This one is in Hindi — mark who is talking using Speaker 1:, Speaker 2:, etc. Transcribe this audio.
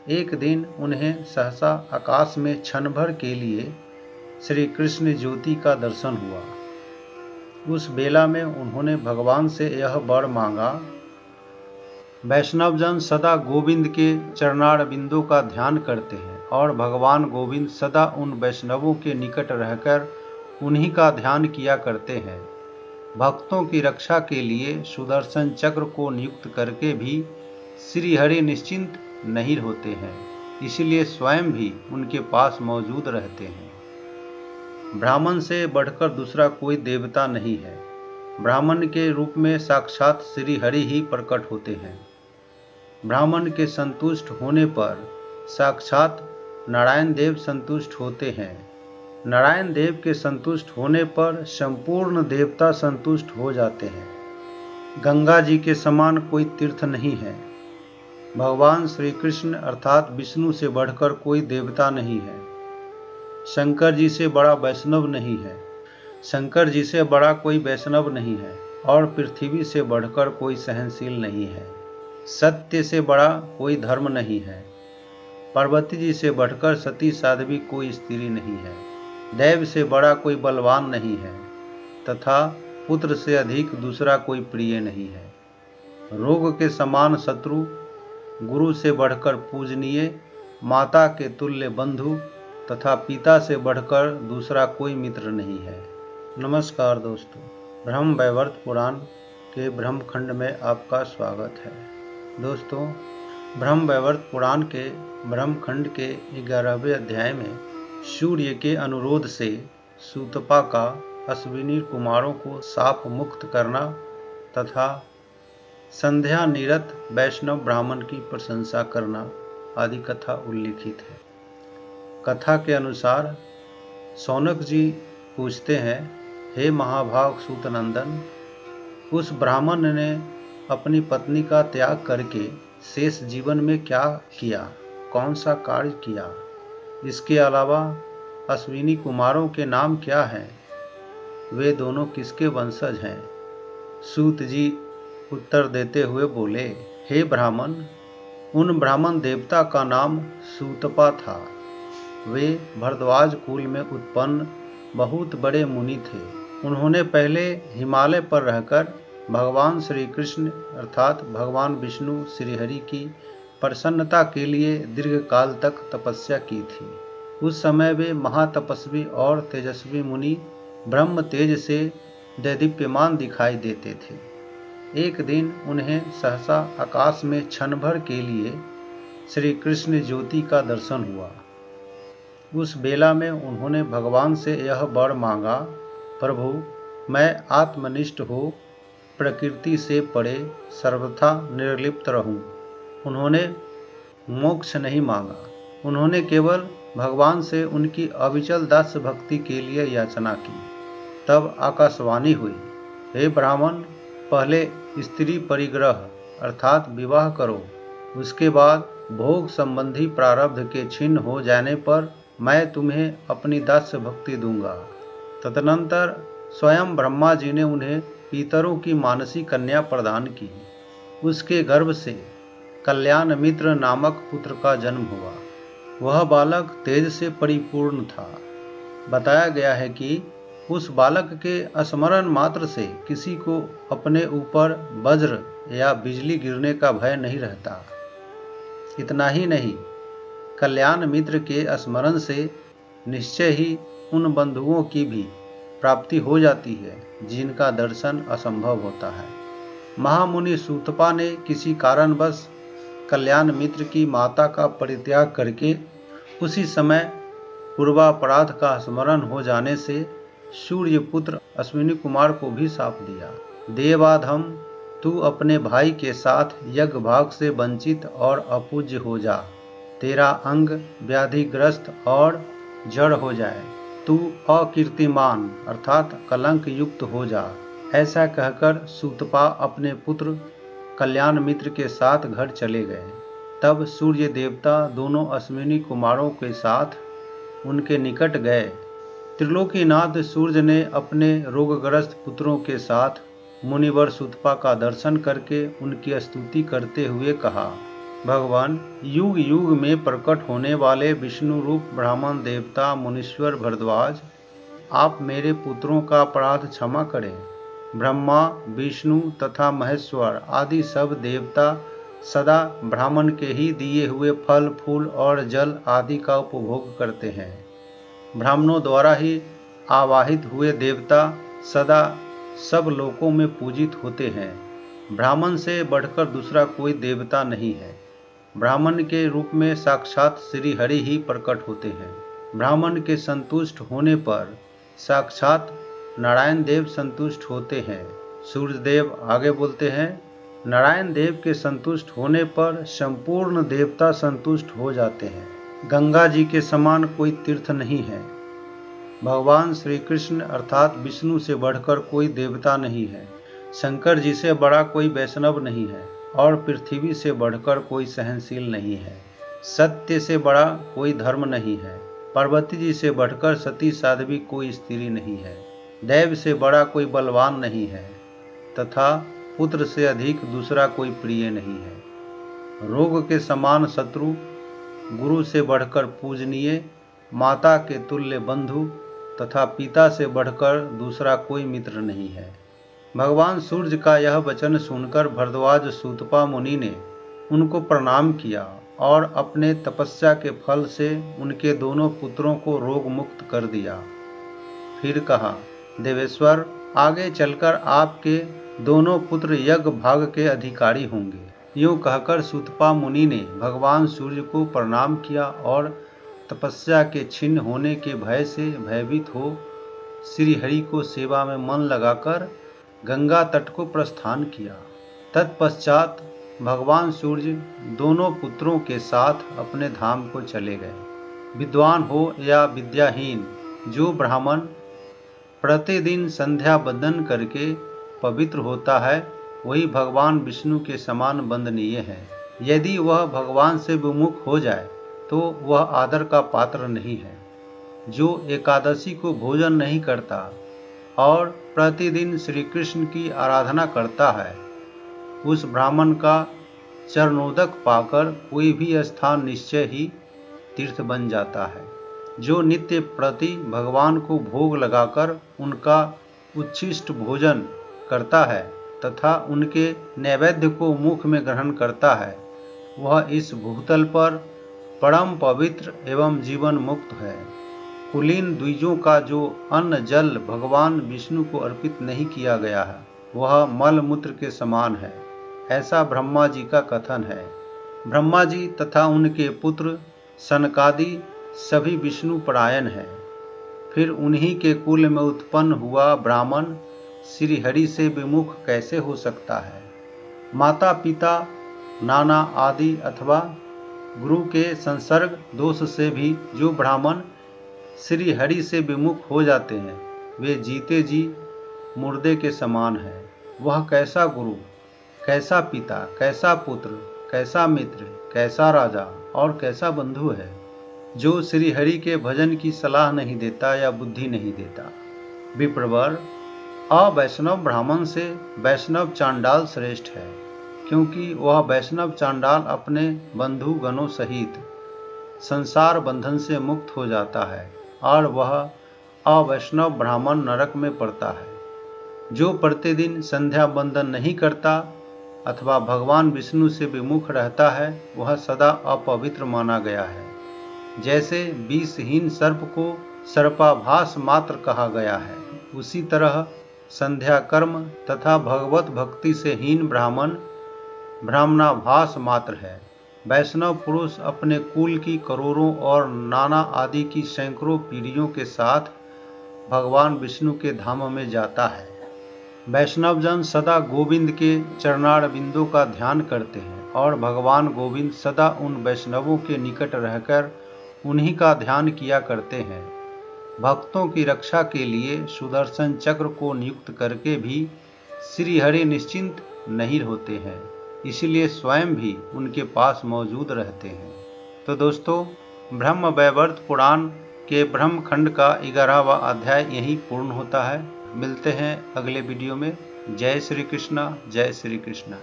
Speaker 1: एक दिन उन्हें सहसा आकाश में क्षण भर के लिए श्री कृष्ण ज्योति का दर्शन हुआ। उस बेला में उन्होंने भगवान से यह वर मांगा, वैष्णवजन सदा गोविंद के चरणार बिंदों का ध्यान करते हैं और भगवान गोविंद सदा उन वैष्णवों के निकट रहकर उन्हीं का ध्यान किया करते हैं। भक्तों की रक्षा के लिए सुदर्शन चक्र को नियुक्त करके भी श्री हरि निश्चिंत नहीं होते हैं, इसलिए स्वयं भी उनके पास मौजूद रहते हैं। ब्राह्मण से बढ़कर दूसरा कोई देवता नहीं है। ब्राह्मण के रूप में साक्षात श्री हरि ही प्रकट होते हैं। ब्राह्मण के संतुष्ट होने पर साक्षात नारायण देव संतुष्ट होते हैं। नारायण देव के संतुष्ट होने पर संपूर्ण देवता संतुष्ट हो जाते हैं। गंगा जी के समान कोई तीर्थ नहीं है। भगवान श्री कृष्ण अर्थात विष्णु से बढ़कर कोई देवता नहीं है। शंकर जी से बड़ा वैष्णव नहीं है। शंकर जी से बड़ा कोई वैष्णव नहीं है और पृथ्वी से बढ़कर कोई सहनशील नहीं है। सत्य से बड़ा कोई धर्म नहीं है। पार्वती जी से बढ़कर सती साध्वी कोई स्त्री नहीं है। देव से बड़ा कोई बलवान नहीं है तथा पुत्र से अधिक दूसरा कोई प्रिय नहीं है। रोग के समान शत्रु, गुरु से बढ़कर पूजनीय, माता के तुल्य बंधु तथा पिता से बढ़कर दूसरा कोई मित्र नहीं है। नमस्कार दोस्तों, ब्रह्म वैवर्त पुराण के ब्रह्मखंड में आपका स्वागत है। दोस्तों, ब्रह्म वैवर्त पुराण के ब्रह्मखंड के 11वें अध्याय में सूर्य के अनुरोध से सूतपा का अश्विनी कुमारों को शाप मुक्त करना तथा संध्या निरत वैष्णव ब्राह्मण की प्रशंसा करना आदि कथा उल्लिखित है। कथा के अनुसार शौनक जी पूछते हैं, हे महाभाग सूतनंदन, उस ब्राह्मण ने अपनी पत्नी का त्याग करके शेष जीवन में क्या किया, कौन सा कार्य किया? इसके अलावा अश्विनी कुमारों के नाम क्या हैं? वे दोनों किसके वंशज हैं? सूत जी उत्तर देते हुए बोले, हे ब्राह्मण, उन ब्राह्मण देवता का नाम सूतपा था। वे भरद्वाज कुल में उत्पन्न बहुत बड़े मुनि थे। उन्होंने पहले हिमालय पर रहकर भगवान श्री कृष्ण अर्थात भगवान विष्णु श्रीहरि की प्रसन्नता के लिए दीर्घ काल तक तपस्या की थी। उस समय वे महातपस्वी और तेजस्वी मुनि ब्रह्म तेज से दैदीप्यमान दिखाई देते थे। एक दिन उन्हें सहसा आकाश में क्षण भर के लिए श्री कृष्ण ज्योति का दर्शन हुआ। उस बेला में उन्होंने भगवान से यह वर मांगा, प्रभु, मैं आत्मनिष्ठ हो प्रकृति से परे सर्वथा निर्लिप्त रहूं। उन्होंने मोक्ष नहीं मांगा। उन्होंने केवल भगवान से उनकी अविचल दास्य भक्ति के लिए याचना की। तब आकाशवाणी हुई, हे ब्राह्मण, पहले स्त्री परिग्रह अर्थात विवाह करो, उसके बाद भोग संबंधी प्रारब्ध के छिन्न हो जाने पर मैं तुम्हें अपनी दास्य भक्ति दूंगा। तदनंतर स्वयं ब्रह्मा जी ने उन्हें पितरों की मानसी कन्या प्रदान की। उसके गर्भ से कल्याण मित्र नामक पुत्र का जन्म हुआ। वह बालक तेज से परिपूर्ण था। बताया गया है कि उस बालक के स्मरण मात्र से किसी को अपने ऊपर वज्र या बिजली गिरने का भय नहीं रहता। इतना ही नहीं, कल्याण मित्र के स्मरण से निश्चय ही उन बंधुओं की भी प्राप्ति हो जाती है जिनका दर्शन असंभव होता है। महामुनि सूतपा ने किसी कारणवश कल्याण मित्र की माता का परित्याग करके उसी समय पूर्वापराध का स्मरण हो जाने से सूर्य पुत्र अश्विनी कुमार को भी शाप दिया, देवाधम, तू अपने भाई के साथ यज्ञ भाग से वंचित और अपूज्य हो जा। तेरा अंग व्याधिग्रस्त और जड़ हो जाए। तू अकीर्तिमान अर्थात कलंक युक्त हो जा। ऐसा कहकर सूतपा अपने पुत्र कल्याण मित्र के साथ घर चले गए। तब सूर्य देवता दोनों अश्विनी कुमारों के साथ उनके निकट गए। त्रिलोकीनाथ सूर्य ने अपने रोगग्रस्त पुत्रों के साथ मुनिवर सूतपा का दर्शन करके उनकी स्तुति करते हुए कहा, भगवान युग युग में प्रकट होने वाले विष्णु रूप ब्राह्मण देवता मुनीश्वर भरद्वाज, आप मेरे पुत्रों का अपराध क्षमा करें। ब्रह्मा, विष्णु तथा महेश्वर आदि सब देवता सदा ब्राह्मण के ही दिए हुए फल फूल और जल आदि का उपभोग करते हैं। ब्राह्मणों द्वारा ही आवाहित हुए देवता सदा सब लोकों में पूजित होते हैं। ब्राह्मण से बढ़कर दूसरा कोई देवता नहीं है। ब्राह्मण के रूप में साक्षात श्री हरि ही प्रकट होते हैं। ब्राह्मण के संतुष्ट होने पर साक्षात नारायण देव संतुष्ट होते हैं। सूर्य देव आगे बोलते हैं, नारायण देव के संतुष्ट होने पर संपूर्ण देवता संतुष्ट हो जाते हैं। गंगा जी के समान कोई तीर्थ नहीं है। भगवान श्री कृष्ण अर्थात विष्णु से बढ़कर कोई देवता नहीं है। शंकर जी से बड़ा कोई वैष्णव नहीं है और पृथ्वी से बढ़कर कोई सहनशील नहीं है। सत्य से बड़ा कोई धर्म नहीं है। पार्वती जी से बढ़कर सती साध्वी कोई स्त्री नहीं है। देव से बड़ा कोई बलवान नहीं है तथा पुत्र से अधिक दूसरा कोई प्रिय नहीं है। रोग के समान शत्रु, गुरु से बढ़कर पूजनीय, माता के तुल्य बंधु तथा पिता से बढ़कर दूसरा कोई मित्र नहीं है। भगवान सूर्य का यह वचन सुनकर भरद्वाज सूतपा मुनि ने उनको प्रणाम किया और अपने तपस्या के फल से उनके दोनों पुत्रों को रोग मुक्त कर दिया। फिर कहा, देवेश्वर, आगे चलकर आपके दोनों पुत्र यज्ञ भाग के अधिकारी होंगे। यूं कहकर सूतपा मुनि ने भगवान सूर्य को प्रणाम किया और तपस्या के छिन्न होने के भय से भयभीत हो श्री हरि को सेवा में मन लगाकर गंगा तट को प्रस्थान किया। तत्पश्चात भगवान सूर्य दोनों पुत्रों के साथ अपने धाम को चले गए। विद्वान हो या विद्याहीन, जो ब्राह्मण प्रतिदिन संध्या बंदन करके पवित्र होता है वही भगवान विष्णु के समान वंदनीय है। यदि वह भगवान से विमुख हो जाए तो वह आदर का पात्र नहीं है। जो एकादशी को भोजन नहीं करता और प्रतिदिन श्री कृष्ण की आराधना करता है, उस ब्राह्मण का चरणोदक पाकर कोई भी स्थान निश्चय ही तीर्थ बन जाता है। जो नित्य प्रति भगवान को भोग लगाकर उनका उच्छिष्ट भोजन करता है तथा उनके नैवेद्य को मुख में ग्रहण करता है, वह इस भूतल पर परम पवित्र एवं जीवन मुक्त है। कुलीन द्विजों का जो अन्न जल भगवान विष्णु को अर्पित नहीं किया गया है, वह मल मूत्र के समान है, ऐसा ब्रह्मा जी का कथन है। ब्रह्मा जी तथा उनके पुत्र सनकादि सभी विष्णु परायण हैं। फिर उन्हीं के कुल में उत्पन्न हुआ ब्राह्मण श्री हरि से विमुख कैसे हो सकता है। माता पिता, नाना आदि अथवा गुरु के संसर्ग दोष से भी जो ब्राह्मण श्री हरि से विमुख हो जाते हैं, वे जीते जी मुर्दे के समान है। वह कैसा गुरु, कैसा पिता, कैसा पुत्र, कैसा मित्र, कैसा राजा और कैसा बंधु है, जो श्री हरि के भजन की सलाह नहीं देता या बुद्धि नहीं देता। विप्रवर, अवैष्णव ब्राह्मण से वैष्णव चांडाल श्रेष्ठ है, क्योंकि वह वैष्णव चांडाल अपने बंधु गणों सहित संसार बंधन से मुक्त हो जाता है और वह अवैष्णव ब्राह्मण नरक में पड़ता है। जो प्रतिदिन संध्या बंदन नहीं करता अथवा भगवान विष्णु से विमुख रहता है, वह सदा अपवित्र माना गया है। जैसे विषहीन सर्प को सर्पाभास मात्र कहा गया है, उसी तरह संध्या कर्म तथा भगवत भक्ति से हीन ब्राह्मण ब्राह्मणाभास मात्र है। वैष्णव पुरुष अपने कुल की करोड़ों और नाना आदि की सैकड़ों पीढ़ियों के साथ भगवान विष्णु के धाम में जाता है। वैष्णव जन सदा गोविंद के चरणार बिंदु का ध्यान करते हैं और भगवान गोविंद सदा उन वैष्णवों के निकट रहकर उन्हीं का ध्यान किया करते हैं। भक्तों की रक्षा के लिए सुदर्शन चक्र को नियुक्त करके भी श्री हरि निश्चिंत नहीं होते हैं, इसलिए स्वयं भी उनके पास मौजूद रहते हैं। तो दोस्तों, ब्रह्म वैवर्त पुराण के ब्रह्म खंड का 11वां अध्याय यहीं पूर्ण होता है। मिलते हैं अगले वीडियो में। जय श्री कृष्णा, जय श्री कृष्णा।